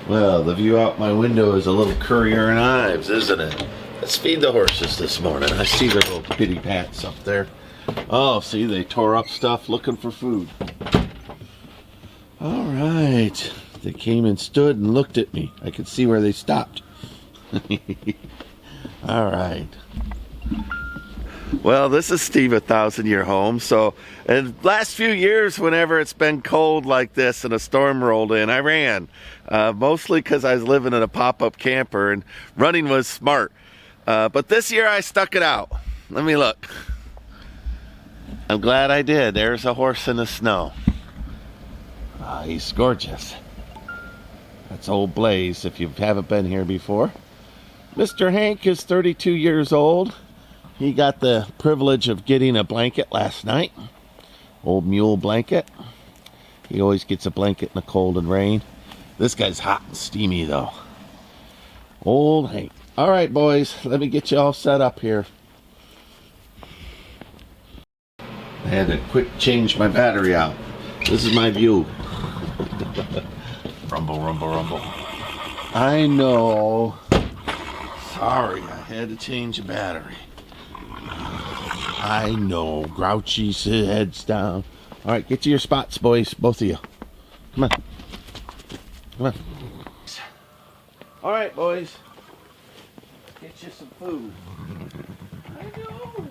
Well, the view out my window is a little currier in Ives, isn't it? Let's feed the horses this morning. I see their little bitty pats up there. Oh, see, they tore up stuff looking for food. All right. They came and stood and looked at me. I could see where they stopped. All right. Well, this is Steve, A Thousand Year Home. So, in the last few years, whenever it's been cold like this and a storm rolled in, I ran. Mostly because I was living in a pop-up camper and running was smart. But this year I stuck it out. Let me look. I'm glad I did. There's a horse in the snow. He's gorgeous. That's old Blaze, if you haven't been here before. Mr. Hank is 32 years old. He got the privilege of getting a blanket last night. Old mule blanket. He always gets a blanket in the cold and rain. This guy's hot and steamy, though. Old Hank. All right, boys. Let me get you all set up here. I had to quick change my battery out. This is my view. Rumble, rumble, rumble. I know. Sorry, I had to change the battery. I know. Grouchy, heads down. All right, get to your spots, boys. Both of you. Come on. Come on. All right, boys. Get you some food. I know.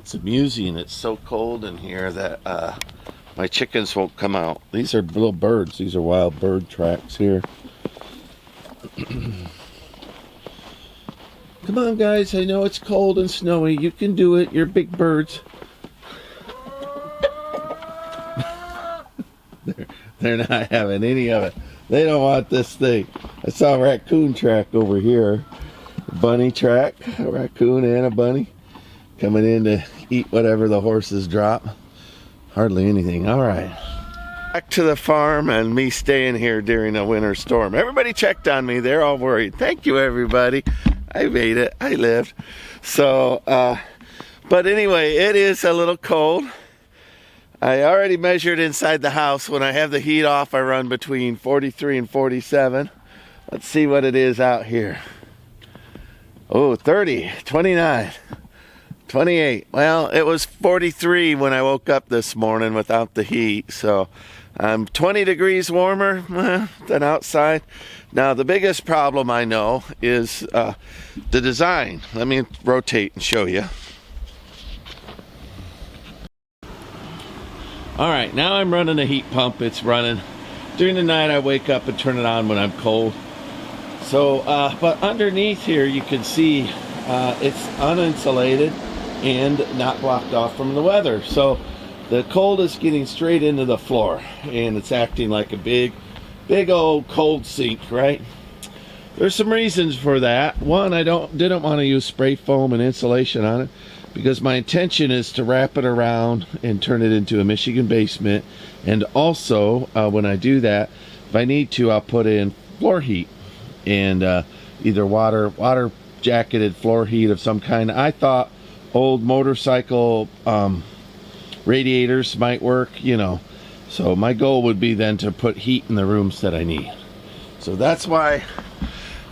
It's amusing. It's so cold in here that my chickens won't come out. These are little birds. These are wild bird tracks here. Come on, guys. I know it's cold and snowy. You can do it. You're big birds. They're not having any of it. They don't want this thing. I saw a raccoon track over here. A bunny track. A raccoon and a bunny. Coming in to eat whatever the horses drop. Hardly anything. All right. Back to the farm and me staying here during a winter storm. Everybody checked on me. They're all worried. Thank you, everybody. I made it. I lived. So, but anyway, it is a little cold. I already measured inside the house. When I have the heat off, I run between 43 and 47. Let's see what it is out here. Oh, 30, 29. 28. Well, it was 43 when I woke up this morning without the heat, so I'm 20 degrees warmer than outside. Now, the biggest problem I know is the design. Let me rotate and show you. All right, now I'm running a heat pump. It's running. During the night, I wake up and turn it on when I'm cold. So, but underneath here, you can see it's uninsulated and not blocked off from the weather. So the cold is getting straight into the floor and it's acting like a big old cold sink, right? There's some reasons for that. One, I didn't want to use spray foam and insulation on it. because my intention is to wrap it around and turn it into a Michigan basement. And also, when I do that, if I need to, I'll put in floor heat and either water jacketed floor heat of some kind. I thought old motorcycle radiators might work, you know. So my goal would be then to put heat in the rooms that I need. So that's why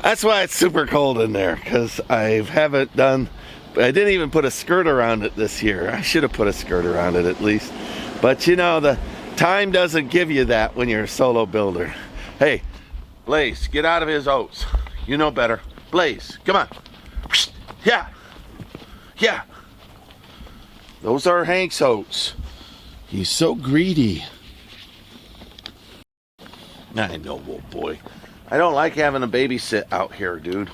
it's super cold in there, because I haven't done, I didn't even put a skirt around it this year. I should have put a skirt around it at least. But you know, the time doesn't give you that when you're a solo builder. Hey, Blaze, get out of his oats. You know better. Blaze, come on. Yeah. Yeah. Those are Hank's oats. He's so greedy. I know, oh boy. I don't like having a babysit out here, dude.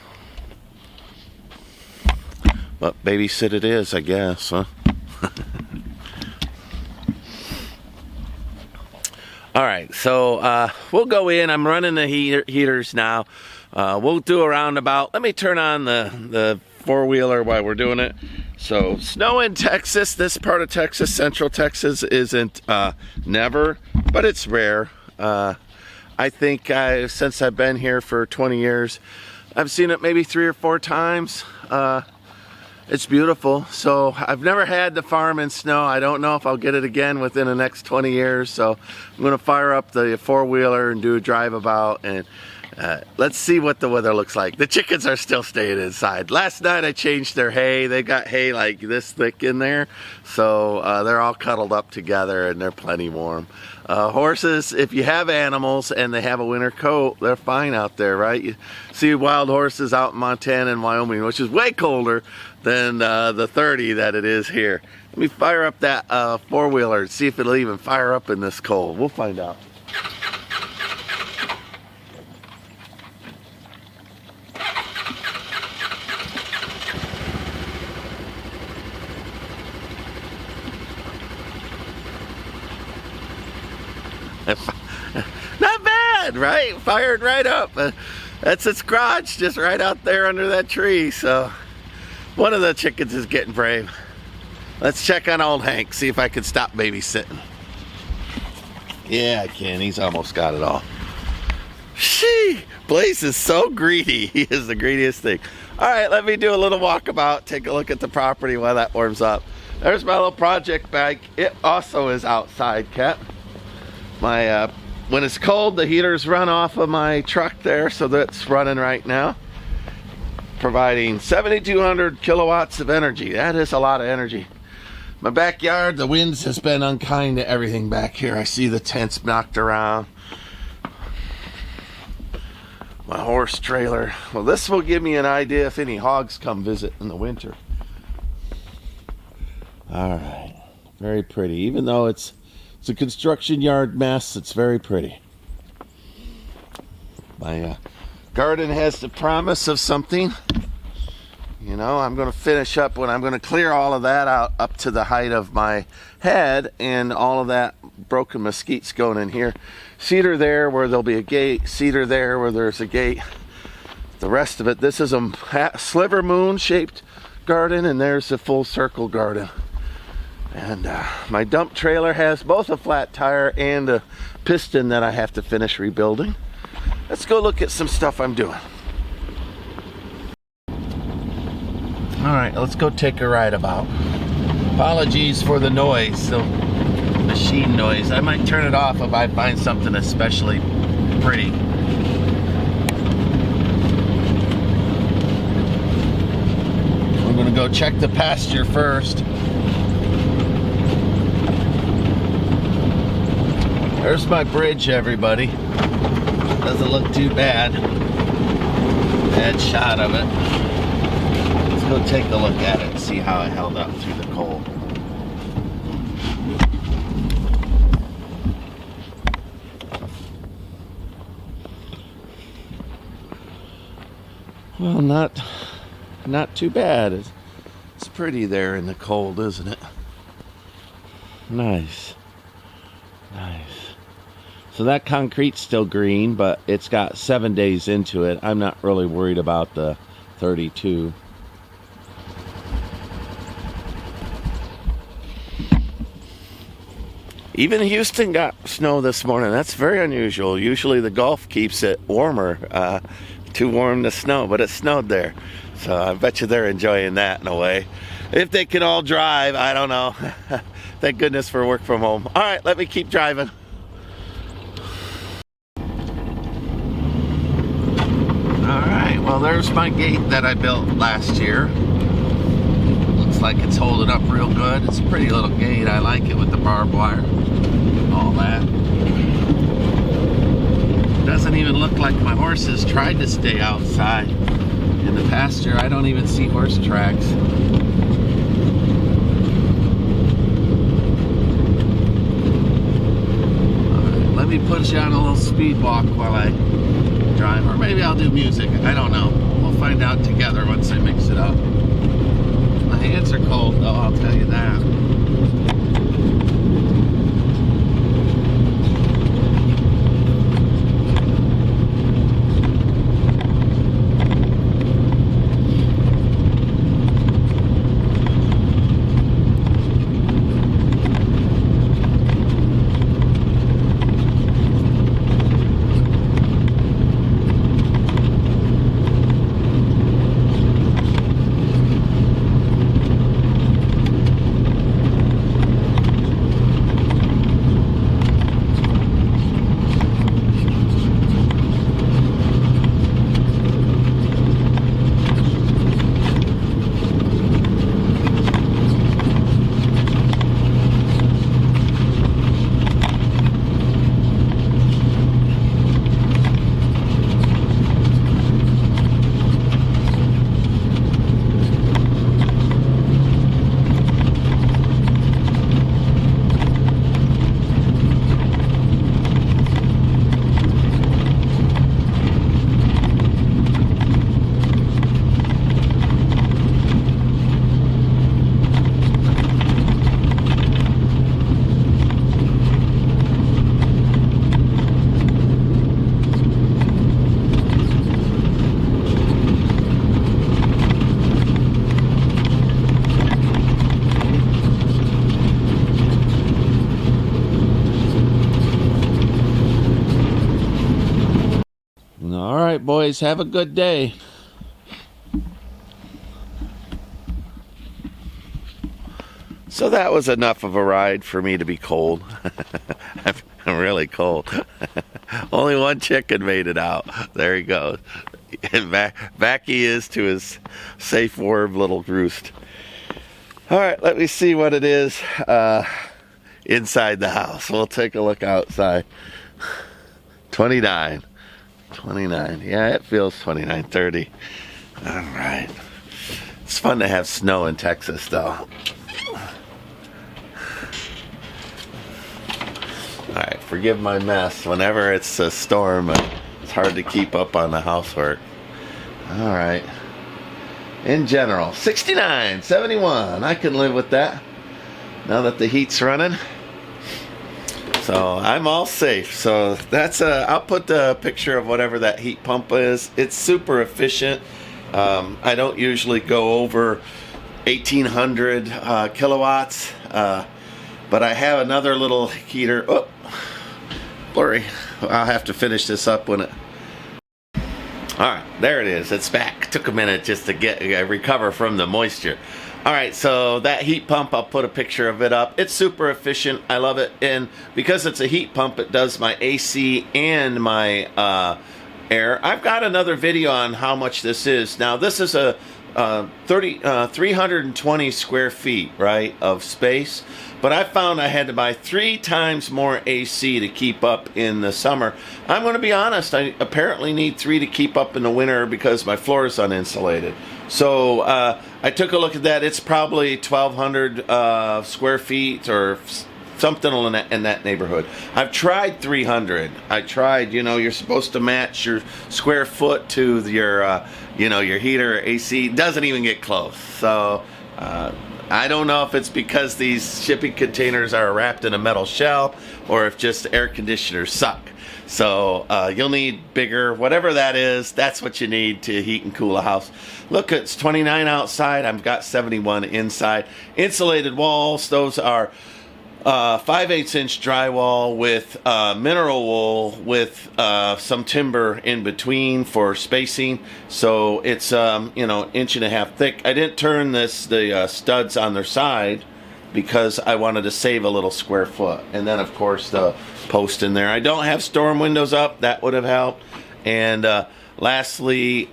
But babysit it is, I guess, huh? Alright, so we'll go in. I'm running the heaters now. We'll do a roundabout. Let me turn on the four-wheeler while we're doing it. So, snow in Texas, this part of Texas, central Texas, isn't never, but it's rare. I think since I've been here for 20 years, I've seen it maybe 3 or 4 times. It's beautiful. So I've never had the farm in snow. I don't know if I'll get it again within the next 20 years. So I'm going to fire up the four-wheeler and do a drive about, and let's see what the weather looks like. The chickens are still staying inside. Last night I changed their hay. They got hay like this thick in there. So they're all cuddled up together and they're plenty warm. Horses, if you have animals and they have a winter coat, they're fine out there, right? You see wild horses out in Montana and Wyoming, which is way colder than the 30 that it is here. Let me fire up that four-wheeler and see if it'll even fire up in this cold. We'll find out. Not bad, right? Fired right up. That's its crotch, just right out there under that tree. So one of the chickens is getting brave. Let's check on old Hank, see if I can stop babysitting. Yeah, I can. He's almost got it all. Shee! Blaze is so greedy. He is the greediest thing. All right, let me do a little walkabout, take a look at the property while that warms up. There's my little project bag. It also is outside kept. My when it's cold, the heaters run off of my truck there, so that's running right now, providing 7,200 kilowatts of energy. That is a lot of energy. My backyard, the winds has been unkind to everything back here. I see the tents knocked around. My horse trailer. Well, this will give me an idea if any hogs come visit in the winter. All right, very pretty. Even though it's a construction yard mess, it's very pretty. My garden has the promise of something. You know, I'm going to finish up when I'm going to clear all of that out up to the height of my head, and all of that broken mesquite's going in here. Cedar there where there'll be a gate, cedar there where there's a gate. The rest of it, this is a sliver moon shaped garden, and there's a full circle garden. And my dump trailer has both a flat tire and a piston that I have to finish rebuilding. Let's go look at some stuff I'm doing. Alright, let's go take a ride about. Apologies for the noise, the machine noise. I might turn it off if I find something especially pretty. I'm going to go check the pasture first. There's my bridge, everybody. Doesn't look too bad. Bad shot of it. Let's go take a look at it and see how it held up through the cold. Well, not too bad. It's pretty there in the cold, isn't it? Nice. Nice. So that concrete's still green, but it's got 7 days into it. I'm not really worried about the 32. Even Houston got snow this morning. That's very unusual. Usually the Gulf keeps it warmer, too warm to snow, but it snowed there. So I bet you they're enjoying that in a way. If they can all drive, I don't know. Thank goodness for work from home. All right, let me keep driving. All right, well, there's my gate that I built last year. Looks like it's holding up real good. It's a pretty little gate. I like it with the barbed wire, all that. Doesn't even look like my horses tried to stay outside in the pasture. I don't even see horse tracks. All right, let me put you on a little speed walk while I drive, or maybe I'll do music. I don't know. We'll find out together once I mix it up. My hands are cold though, I'll tell you that. All right, boys, have a good day. So that was enough of a ride for me to be cold. I'm really cold. Only one chicken made it out. There he goes. And back he is to his safe, warm little roost. All right, let me see what it is inside the house. We'll take a look outside. 29. Yeah, it feels 29, 30. All right. It's fun to have snow in Texas, though. All right, forgive my mess. Whenever it's a storm, it's hard to keep up on the housework. All right. In general, 69, 71. I can live with that now that the heat's running. So I'm all safe. So that's I'll put the picture of whatever that heat pump is. It's super efficient. I don't usually go over 1800 kilowatts, but I have another little heater. Oh, blurry. I'll have to finish this up when it. All right, there it is. It's back. Took a minute just to get recover from the moisture. All right, so that heat pump, I'll put a picture of it up. It's super efficient. I love it. And because it's a heat pump, it does my AC and my air. I've got another video on how much this is. Now, this is a 320 square feet, right, of space. But I found I had to buy 3 times more AC to keep up in the summer. I'm going to be honest, I apparently need 3 to keep up in the winter because my floor is uninsulated. So I took a look at that. It's probably 1,200 square feet or something in that neighborhood. I've tried 300. I tried, you're supposed to match your square foot to your, your heater or AC. It doesn't even get close. So I don't know if it's because these shipping containers are wrapped in a metal shell or if just air conditioners suck. So you'll need bigger, whatever that is, that's what you need to heat and cool a house. Look, it's 29 outside. I've got 71 inside. Insulated walls, those are 5/8 inch drywall with mineral wool with some timber in between for spacing. So it's you know, 1.5 inches thick. I didn't turn the studs on their side because I wanted to save a little square foot. And then of course the post in there. I don't have storm windows up. That would have helped. And lastly,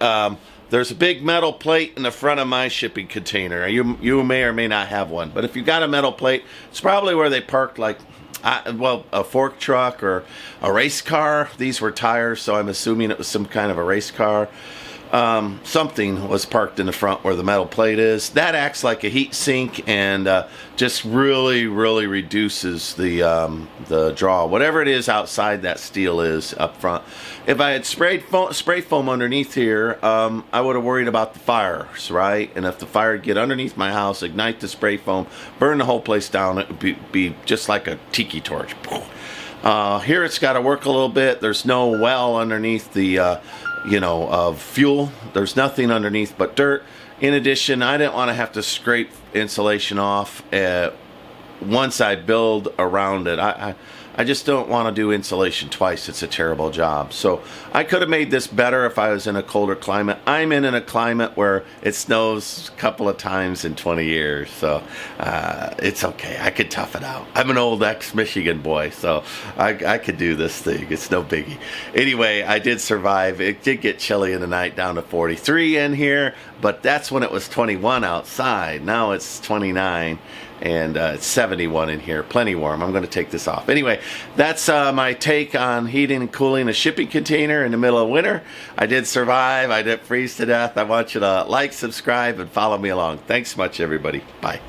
there's a big metal plate in the front of my shipping container. You may or may not have one, but if you got a metal plate, it's probably where they parked, like, well, a fork truck or a race car. These were tires, so I'm assuming it was some kind of a race car. Something was parked in the front where the metal plate is. That acts like a heat sink and just really reduces the draw. Whatever it is outside, that steel is up front. If I had spray foam underneath here, I would have worried about the fires, right? And if the fire would get underneath my house, ignite the spray foam, burn the whole place down, it would be just like a tiki torch. Here it's got to work a little bit. There's no well underneath the you know, of fuel. There's nothing underneath but dirt. In addition, I didn't want to have to scrape insulation off once I build around it. I just don't want to do insulation twice. It's a terrible job. So I could have made this better if I was in a colder climate. I'm in a climate where it snows a couple of times in 20 years. So it's okay. I could tough it out. I'm an old ex-Michigan boy, so I could do this thing. It's no biggie. Anyway, I did survive. It did get chilly in the night, down to 43 in here, but that's when it was 21 outside. Now it's 29. And it's 71 in here, plenty warm. I'm going to take this off. Anyway, that's my take on heating and cooling a shipping container in the middle of winter. I did survive. I didn't freeze to death. I want you to like, subscribe, and follow me along. Thanks much, everybody. Bye.